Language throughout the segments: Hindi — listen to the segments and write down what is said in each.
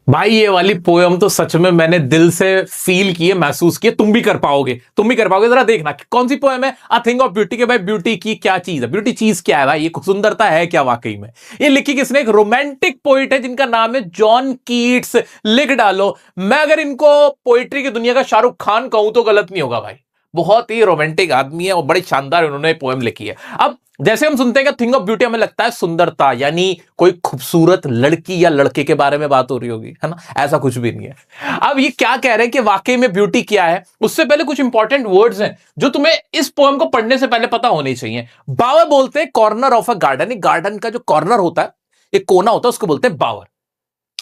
भाई ये वाली पोयम तो सच में मैंने दिल से फील किए, महसूस किए। तुम भी कर पाओगे, तुम भी कर पाओगे। जरा देखना कि कौन सी पोयम है। अ थिंग ऑफ ब्यूटी के भाई, ब्यूटी की क्या चीज है, ब्यूटी चीज क्या है भाई, ये सुंदरता है क्या वाकई में। ये लिखी किसने, एक रोमांटिक पोइट है जिनका नाम है जॉन कीट्स। लिख डालो, मैं अगर इनको पोइट्री की दुनिया का शाहरुख खान कहूं तो गलत नहीं होगा भाई। बहुत ही रोमांटिक आदमी है और बड़ी शानदार उन्होंने पोएम लिखी है। अब जैसे हम सुनते हैं कि थिंग ऑफ ब्यूटी, हमें लगता है सुंदरता, यानी कोई खूबसूरत लड़की या लड़के के बारे में बात हो रही होगी, है ना। ऐसा कुछ भी नहीं है। अब ये क्या कह रहे हैं कि वाकई में ब्यूटी क्या है, उससे पहले कुछ इंपॉर्टेंट वर्ड्स हैं जो तुम्हें इस पोएम को पढ़ने से पहले पता होने चाहिए। बावर बोलते हैं corner of a garden. Garden का जो कॉर्नर होता है, एक कोना होता है, उसको बोलते हैं बावर।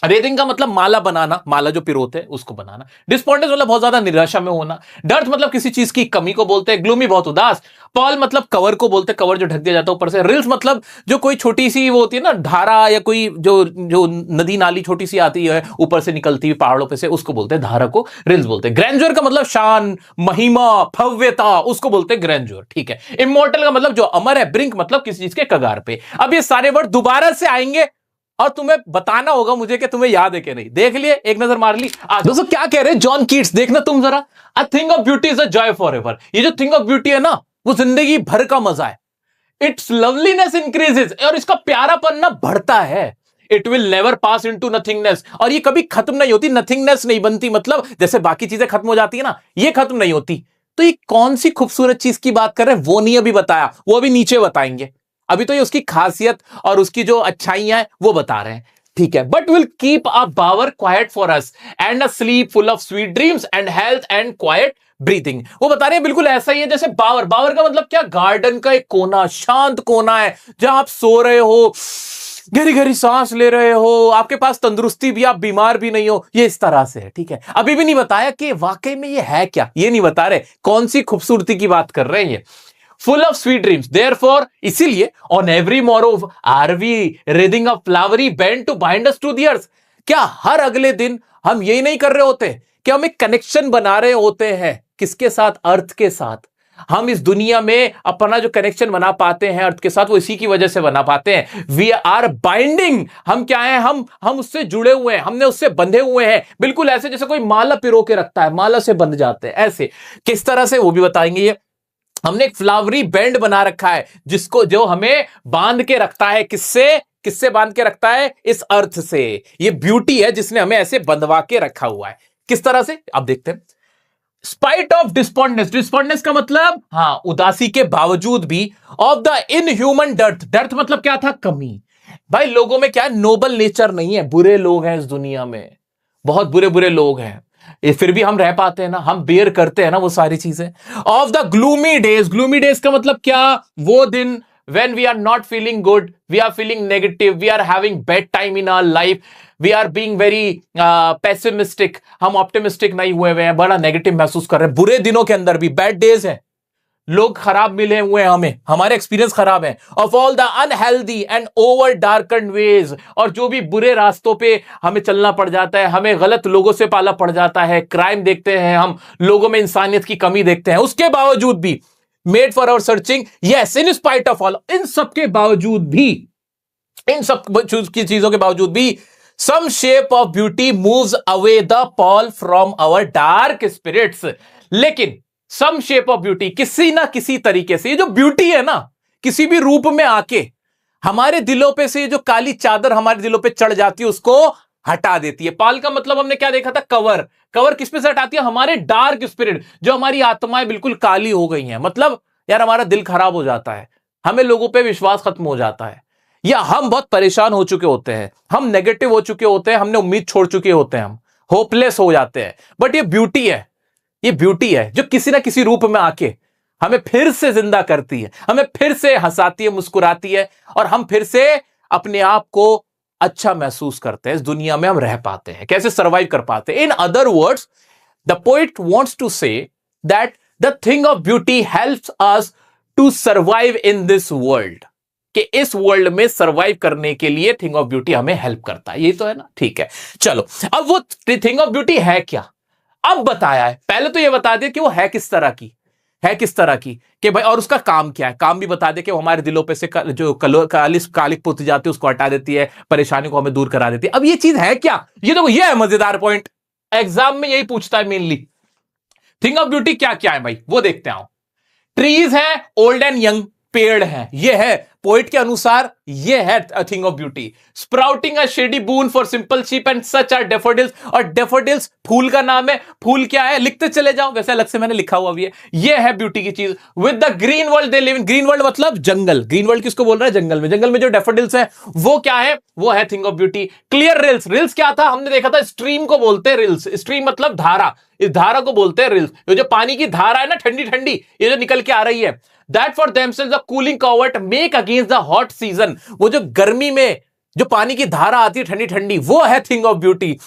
रेदिंग का मतलब माला बनाना, माला जो पिरोते हैं उसको बनाना। डिस्पॉन्डेंस मतलब बहुत ज्यादा निराशा में होना। डर्थ मतलब किसी चीज की कमी को बोलते हैं। ग्लूमी बहुत उदास। पॉल मतलब कवर को बोलते हैं, कवर जो ढक दिया जाता है ऊपर से। रिल्स मतलब जो कोई छोटी सी वो होती है ना, धारा, या कोई जो जो नदी नाली छोटी सी आती है ऊपर से निकलती हुई पहाड़ों पे से, उसको बोलते हैं धारा को रिल्स बोलते हैं। ग्रैंड्योर का मतलब शान, महिमा, भव्यता, उसको बोलते हैं ग्रैंड्योर, ठीक है। इमॉर्टल का मतलब जो अमर है। ब्रिंक मतलब किसी चीज के कगार पे। अब ये सारे वर्ड दोबारा से आएंगे और तुम्हें बताना होगा मुझे कि तुम्हें याद है कि नहीं। देख लिए, एक नजर मार ली। दोस्तों क्या कह रहे हैं जॉन कीट्स, देखना तुम जरा। अ thing of beauty is a joy for ever. ये जो थिंग ऑफ ब्यूटी है ना, वो जिंदगी भर का मजा है। इट्स लवलीनेस इंक्रीजेस, और इसका प्यारापन ना बढ़ता है। It will never pass into nothingness, और ये कभी खत्म नहीं होती। नथिंगनेस नहीं बनती, मतलब जैसे बाकी चीजें खत्म हो जाती है ना, ये खत्म नहीं होती। तो ये कौन सी खूबसूरत चीज की बात कर रहे हैं वो नहीं अभी बताया, वो अभी नीचे बताएंगे। अभी तो ये उसकी खासियत और उसकी जो अच्छाइयां हैं वो बता रहे हैं, ठीक है। But will keep a bower quiet for us and a sleep full of sweet dreams and health and quiet breathing. वो बता रहे हैं बिल्कुल ऐसा ही है जैसे बावर। बावर का मतलब क्या, गार्डन का एक कोना, शांत कोना है जहां आप सो रहे हो, गहरी गहरी सांस ले रहे हो, आपके पास तंदुरुस्ती भी, आप बीमार भी नहीं हो। ये इस तरह से है, ठीक है। अभी भी नहीं बताया कि वाकई में ये है क्या, ये नहीं बता रहे कौन सी खूबसूरती की बात कर रहे हैं ये। Full of sweet dreams, therefore इसीलिए on every morrow are we reading a flowery band to bind us to the earth. क्या हर अगले दिन हम यही नहीं कर रहे होते कि हम एक कनेक्शन बना रहे होते हैं, किसके साथ, अर्थ के साथ। हम इस दुनिया में अपना जो कनेक्शन बना पाते हैं अर्थ के साथ, वो इसी की वजह से बना पाते हैं। वी आर बाइंडिंग, हम क्या है, हम उससे जुड़े हुए हैं, हमने उससे बंधे हुए हैं। बिल्कुल ऐसे जैसे कोई माला पिरो के रखता है, माला से बंध जाते हैं। ऐसे किस तरह से वो भी बताएंगे ये। हमने एक फ्लावरी बैंड बना रखा है जिसको, जो हमें बांध के रखता है, किससे, किससे बांध के रखता है, इस अर्थ से। ये ब्यूटी है जिसने हमें ऐसे बंधवा के रखा हुआ है। किस तरह से, अब देखते हैं। स्पाइट ऑफ डिस्पॉन्डेंस, डिस्पॉन्डेंस का मतलब हां उदासी के बावजूद भी। Of the inhuman dearth, dearth मतलब क्या था, कमी। भाई लोगों में क्या है, नोबल नेचर नहीं है, बुरे लोग हैं इस दुनिया में, बहुत बुरे बुरे लोग हैं। ये फिर भी हम रह पाते हैं ना, हम बेयर करते हैं ना वो सारी चीजें। Of the gloomy days, gloomy days का मतलब क्या, वो दिन when we are not feeling good, we are feeling negative, we are having bad time in our life, we are being very pessimistic, हम optimistic नहीं हुए हुए हैं, बड़ा नेगेटिव महसूस कर रहे हैं। बुरे दिनों के अंदर भी बैड डेज हैं, लोग खराब मिले हुए हैं हमें, हमारे एक्सपीरियंस खराब है। Of all the unhealthy and over darken ways, और जो भी बुरे रास्तों पे हमें चलना पड़ जाता है, हमें गलत लोगों से पाला पड़ जाता है, क्राइम देखते हैं हम, लोगों में इंसानियत की कमी देखते हैं, उसके बावजूद भी made for our searching, yes in spite of all, इन सब के बावजूद भी, इन सब की चीजों के बावजूद भी, some shape of beauty moves away the pall from our dark spirits. लेकिन सम शेप ऑफ ब्यूटी, किसी ना किसी तरीके से, ये जो ब्यूटी है ना, किसी भी रूप में आके हमारे दिलों पे से जो काली चादर हमारे दिलों पे चढ़ जाती है उसको हटा देती है। पाल का मतलब हमने क्या देखा था, कवर। कवर किस पे से हटाती है, हमारे डार्क स्पिरिट, जो हमारी आत्माएं बिल्कुल काली हो गई हैं। मतलब यार हमारा दिल खराब हो जाता है, हमें लोगों पे विश्वास खत्म हो जाता है, या हम बहुत परेशान हो चुके होते हैं, हम नेगेटिव हो चुके होते हैं, हमने उम्मीद छोड़ चुके होते हैं, हम होपलेस हो जाते हैं। बट ये ब्यूटी है, ये ब्यूटी है जो किसी ना किसी रूप में आके हमें फिर से जिंदा करती है, हमें फिर से हंसाती है, मुस्कुराती है, और हम फिर से अपने आप को अच्छा महसूस करते हैं। इस दुनिया में हम रह पाते हैं, कैसे सर्वाइव कर पाते हैं। In other words the poet wants to say that the thing of beauty helps us to survive in this world, कि इस वर्ल्ड में सर्वाइव करने के लिए थिंग ऑफ ब्यूटी हमें हेल्प करता है। ये तो है ना, ठीक है। चलो अब वो थिंग ऑफ ब्यूटी है क्या, अब बताया है। पहले तो ये बता दिया कि वो है किस तरह की, है किस तरह की कि भाई, और उसका काम क्या है, काम भी बता दे कि वो हमारे दिलों पे से जो कालिक पुती जाती है उसको हटा देती है, परेशानी को हमें दूर करा देती है। अब ये चीज है क्या, ये देखो, ये है मजेदार पॉइंट, एग्जाम में यही पूछता है मेनली। थिंग ऑफ ब्यूटी क्या क्या है भाई, वो देखते हैं। ट्रीज है, ओल्ड एंड यंग पेड़ है, ये है पोइट के अनुसार, ये है a thing of beauty. Sprouting a shady boon for simple sheep and such are daffodils, और डेफोडिल्स फूल का नाम है, फूल क्या है लिखते चले जाओ, वैसे अलग से मैंने लिखा हुआ भी है, ये है ब्यूटी की चीज। With the green world they live in, green world मतलब जंगल, ग्रीन वर्ल्ड किसको बोल रहा है, जंगल में, जंगल में जो डेफोडिल्स है वो क्या है, वो है thing of beauty. Clear reels, reels क्या था हमने देखा था, स्ट्रीम को बोलते हैं रिल्स, स्ट्रीम मतलब धारा, इस धारा को बोलते हैं रिल्स, ये जो पानी की धारा है ना ठंडी ठंडी, ये जो निकल के आ रही है, that for themselves a cooling covert make against the hot season, वो जो गर्मी में जो पानी की धारा आती है ठंडी ठंडी, वो है थिंग ऑफ ब्यूटी।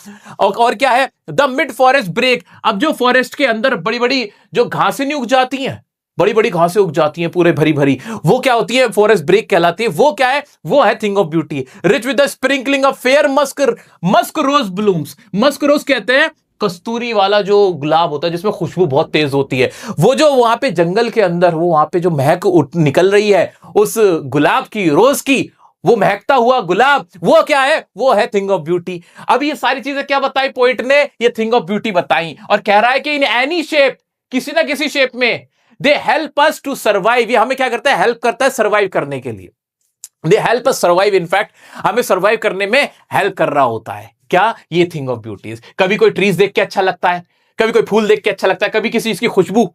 और क्या है, द मिड फॉरेस्ट ब्रेक, अब जो फॉरेस्ट के अंदर बड़ी बड़ी जो घासें नहीं उग जाती हैं, बड़ी बड़ी घासें उग जाती हैं पूरे भरी भरी, वो क्या होती है, फॉरेस्ट ब्रेक कहलाती है, वो क्या है, वो है thing of beauty. Rich with the sprinkling of fair musk rose blooms, musk rose कहते हैं कस्तूरी वाला जो गुलाब होता है जिसमें खुशबू बहुत तेज होती है, वो जो वहां पे जंगल के अंदर वो वहां पे जो महक निकल रही है उस गुलाब की, रोज की, वो महकता हुआ गुलाब, वो क्या है, वो है थिंग ऑफ ब्यूटी। अब ये सारी चीजें क्या बताई पोइट ने, ये थिंग ऑफ ब्यूटी बताई, और कह रहा है कि इन एनी शेप, किसी ना किसी शेप में, they help us to survive, ये हमें क्या करता है, हेल्प करता है सर्वाइव करने के लिए, दे हेल्प अस सर्वाइव, इनफैक्ट हमें सर्वाइव करने में हेल्प कर रहा होता है, क्या, ये थिंग ऑफ ब्यूटीज। कभी कोई ट्रीज देख के अच्छा लगता है, कभी कोई फूल देख के अच्छा लगता है, कभी किसी चीज की खुशबू,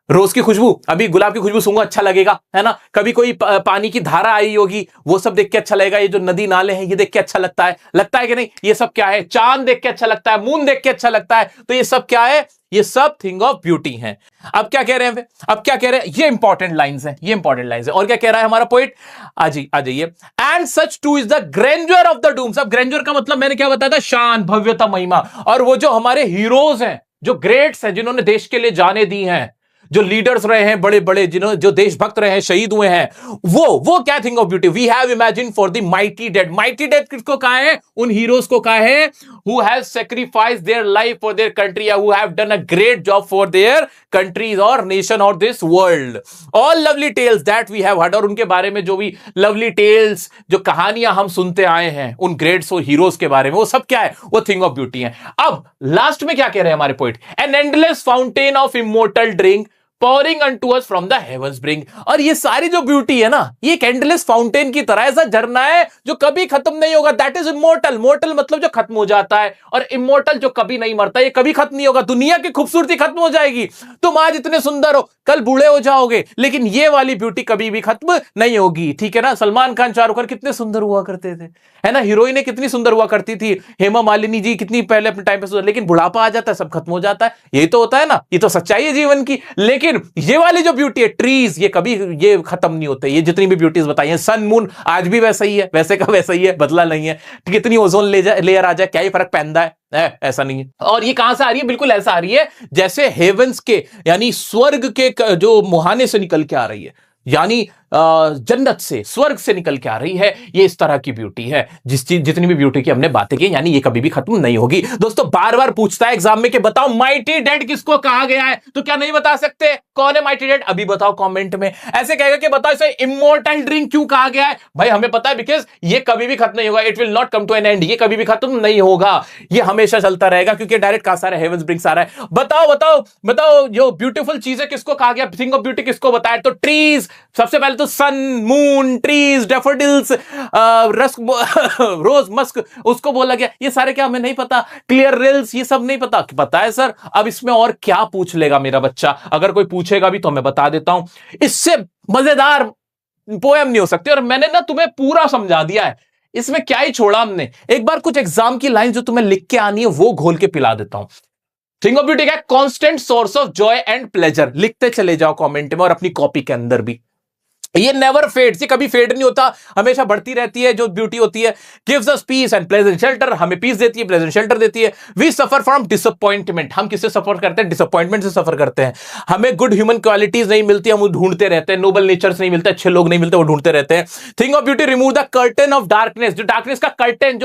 रोज की खुशबू, अभी गुलाब की खुशबू सूंघो अच्छा लगेगा, है ना, कभी कोई पानी की धारा आई होगी वो सब देख के अच्छा लगेगा, ये जो नदी नाले हैं ये देख के अच्छा लगता है कि नहीं, ये सब क्या है, चांद देख के अच्छा लगता है, मून देख के अच्छा लगता है, तो ये सब क्या है, ये सब थिंग ऑफ ब्यूटी हैं। अब क्या कह रहे हैं, अब क्या कह रहे हैं, ये इंपॉर्टेंट लाइंस हैं, ये इंपॉर्टेंट लाइंस हैं, और क्या कह रहा है हमारा पोइट, आ जाइए, and such too is the grandeur of the dooms. अब ग्रैंडर का मतलब मैंने क्या बताया था, शान, भव्यता, महिमा, और वो जो हमारे हीरोज हैं, जो ग्रेट्स हैं, जिन्होंने देश के लिए जाने दी हैं, जो लीडर्स रहे हैं बड़े बड़े, जिन्होंने जो देशभक्त रहे हैं, शहीद हुए हैं, वो क्या thing of beauty, we have imagine for the mighty dead, mighty dead किसको कहा है, उन हीरोज को कहा है who have sacrificed their life for their country, who have done a great job for their countries और नेशन और this world, all lovely tales that we have heard, और उनके बारे में जो भी लवली टेल्स, जो कहानियां हम सुनते आए हैं उन ग्रेट्स और हीरोज के बारे में, वो सब क्या है, वो थिंग ऑफ ब्यूटी है। अब लास्ट में क्या कह रहे हैं हमारे poet, an endless fountain of immortal drink pouring unto us from the heavens bring, और ये सारी जो ब्यूटी है ना, ये एक एंडलेस फाउंटेन की तरह ऐसा झरना है जो कभी खत्म नहीं होगा, दैट इज इमोर्टल, मोर्टल मतलब जो खत्म हो जाता है, और इमोर्टल जो कभी नहीं मरता, ये कभी खत्म नहीं होगा, दुनिया की खूबसूरती खत्म हो जाएगी, तुम आज इतने सुंदर हो कल बूढ़े हो जाओगे, लेकिन ये वाली ब्यूटी कभी भी खत्म नहीं होगी, ठीक है ना। सलमान खान, शाहरुख खान कितने सुंदर हुआ करते थे, है ना, हीरोइनें कितनी सुंदर हुआ करती थी, हेमा मालिनी जी कितनी पहले अपने टाइम पे सुंदर, लेकिन बुढ़ापा आ जाता है, सब खत्म हो जाता है, यही तो होता है ना, ये तो सच्चाई है जीवन की। लेकिन ये वाली जो ब्यूटी है, ट्रीज, ये कभी ये खत्म नहीं होते, ये जितनी भी ब्यूटीज बताई हैं, सन मून आज भी वैसा ही है, वैसे का वैसा ही है, बदला नहीं है, कितनी ओजोन लेयर आ जाए क्या ही फर्क पहनता है, ऐसा नहीं है। और ये कहां से आ रही है, बिल्कुल ऐसा आ रही है जैसे हेवंस के, यानी स्वर्ग के जो मुहाने से निकल के आ रही है, यानी जन्नत से, स्वर्ग से निकल के आ रही है, ये इस तरह की ब्यूटी है, जितनी भी ब्यूटी की हमने बातें की, यानी ये कभी भी खत्म नहीं होगी। दोस्तों बार बार पूछता है एग्जाम में कि बताओ माइटी डेड किसको कहा गया है, तो क्या नहीं बता सकते कौन है माइटी डेड, अभी बताओ कमेंट में। ऐसे कहेगा कि बताओ इसे इमोर्टल ड्रिंक क्यों कहा गया है, भाई हमें पता है, बिकॉज ये कभी भी खत्म नहीं होगा, it will not come to an end, ये कभी भी खत्म नहीं होगा, ये हमेशा चलता रहेगा, क्योंकि डायरेक्ट कहां सारा हेवंस ब्रिंक्स आ रहा है। बताओ बताओ बताओ, जो ब्यूटीफुल चीजें किसको कहा गया, थिंग ऑफ ब्यूटी किसको बताया, तो ट्रीज, सबसे पहले तो सन, मून, ट्रीज, डेफोडिल्स, रोज, मस्क, उसको बोला गया, ये सारे क्या हमें नहीं पता, क्लियर रिल्स, ये सब नहीं पता, पता है सर। अब इसमें और क्या पूछ लेगा मेरा बच्चा, अगर कोई पूछेगा भी तो मैं बता देता हूं, इससे मजेदार पोएम नहीं हो सकती, और मैंने ना तुम्हें पूरा समझा दिया है, इसमें क्या ही छोड़ा हमने। एक बार कुछ एग्जाम की लाइन जो तुम्हें लिख के आनी है वो घोल के पिला देता हूं। थिंग ऑफ ब्यूटी क्या है, constant source of Joy and pleasure, लिखते चले जाओ कमेंट में और अपनी कॉपी के अंदर भी, ये नेवर फेड्स, ये कभी फेड नहीं होता, हमेशा बढ़ती रहती है जो ब्यूटी होती है। Gives us piece and pleasant shelter, हमें पीस देती है, प्लेजेंट शेल्टर देती है। वी सफर फ्रॉम डिसअपॉइंटमेंट, हम किससे सफर करते हैं, डिसअपॉइंटमेंट से सफर करते हैं। हमें गुड ह्यूमन क्वालिटीज नहीं मिलती, हम ढूंढते रहते हैं, नोबल नेचर्स नहीं मिलते, अच्छे लोग नहीं मिलते, वो ढूंढते रहते हैं। Thing of beauty remove the curtain of darkness, जो डार्कनेस का कर्टन,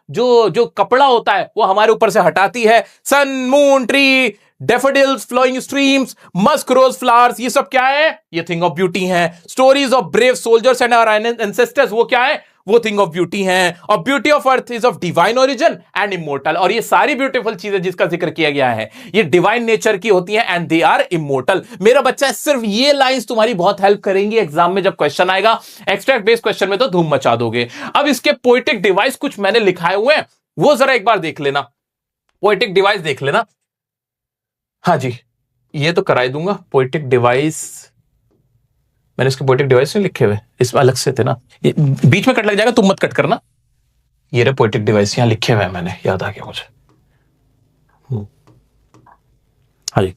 जो कपड़ा होता है वो हमारे ऊपर से हटाती है। Sun, moon, tree, daffodils, flowing streams, musk rose flowers, ये सब क्या है? ये थिंग ऑफ ब्यूटी है। Stories of brave soldiers and our ancestors, वो क्या है? वो थिंग ऑफ ब्यूटी है। और beauty of earth is of divine origin and immortal, और ये सारी ब्यूटीफुल चीजें जिसका जिक्र किया गया है ये डिवाइन नेचर की होती हैं एंड दे आर इमोर्टल। मेरा बच्चा, सिर्फ ये लाइंस तुम्हारी बहुत हेल्प करेंगी एग्जाम में जब क्वेश्चन आएगा। एक्सट्रैक्ट बेस्ड क्वेश्चन में तो धूम मचा दोगे। अब इसके पोएटिक डिवाइस कुछ मैंने लिखाए हुए हैं, वो जरा एक बार देख लेना, पोएटिक डिवाइस देख लेना। हाँ जी, ये तो कराई दूंगा। पोएटिक डिवाइस, मैंने इसके पोएटिक डिवाइस नहीं लिखे हुए, इसमें अलग से थे ना, ये बीच में कट लग जाएगा, तुम मत कट करना। ये रहे पोएटिक डिवाइस, यहां लिखे हुए हैं मैंने, याद आ गया मुझे। हाँ जी,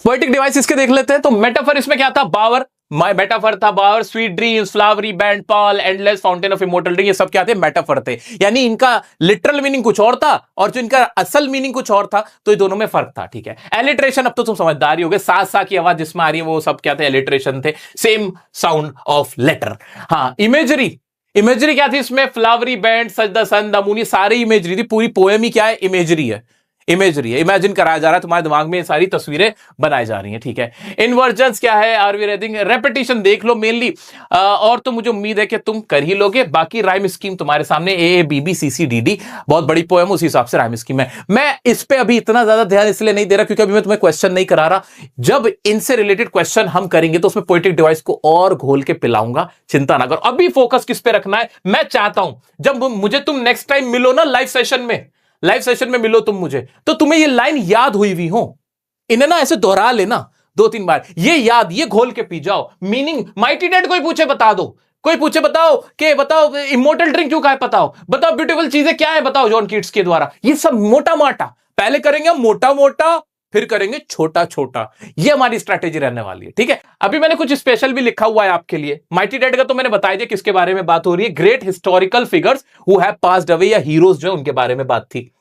पोएटिक डिवाइस इसके देख लेते हैं। तो मेटाफर इसमें क्या था? बावर, माय मेटाफर था bower, sweet dreams, flowery band pall, endless, fountain of immortal drink, ये सब क्या थे? मेटाफर थे। यानी इनका लिटरल मीनिंग कुछ और था और जो इनका असल मीनिंग कुछ और था, तो ये दोनों में फर्क था। ठीक है, एलिट्रेशन, अब तो तुम समझदार ही हो गए, सा सा की आवाज जिसमें आ रही है वो सब क्या थे? एलिट्रेशन थे, सेम साउंड ऑफ लेटर। हाँ, इमेजरी, इमेजरी क्या थी इसमें? Flowery band, such the sun, the moon, ये सारी इमेजरी थी। पूरी पोएम ही क्या है? इमेजरी है। इमेजरी है, इमेजिन कराया जा रहा है, तुम्हारे दिमाग में ये सारी तस्वीरें बनाई जा रही हैं। ठीक है, इन्वर्जन्स क्या है? Are we reading? रेपिटेशन देख लो मेनली, और तो मुझे उम्मीद है कि तुम कर ही लोगे। बाकी राइम स्कीम तुम्हारे सामने, A B B C C D D, बहुत बड़ी पोएम, उस हिसाब से राइम स्कीम है। मैं इस पे अभी इतना ज्यादा ध्यान इसलिए नहीं दे रहा क्योंकि अभी मैं तुम्हें क्वेश्चन नहीं करा रहा। जब इनसे रिलेटेड क्वेश्चन हम करेंगे तो उसमें पोएटिक डिवाइस को और घोल के पिलाऊंगा, चिंता ना करो। अभी फोकस किस पे रखना है? मैं चाहता हूं जब मुझे तुम नेक्स्ट टाइम मिलो ना लाइव सेशन में मिलो तुम मुझे, तो तुम्हें ये लाइन याद हुई हुई हो, इन्हें ना ऐसे दोहरा लेना 2-3 बार, ये याद, ये घोल के पी जाओ। मीनिंग माइटी डेड कोई पूछे बता दो, कोई पूछे बताओ इमोर्टल ड्रिंक क्यों का है, बताओ ब्यूटीफुल चीजें क्या है, बताओ जॉन कीट्स के द्वारा। ये सब मोटा मोटा पहले करेंगे हम, मोटा मोटा फिर करेंगे छोटा छोटा, ये हमारी स्ट्रैटेजी रहने वाली है। ठीक है, अभी मैंने कुछ स्पेशल भी लिखा हुआ है आपके लिए। माइटी डेड का तो मैंने बताया दिया किसके बारे में बात हो रही है, great historical figures who have passed away, या हीरोज जो उनके बारे में बात थी।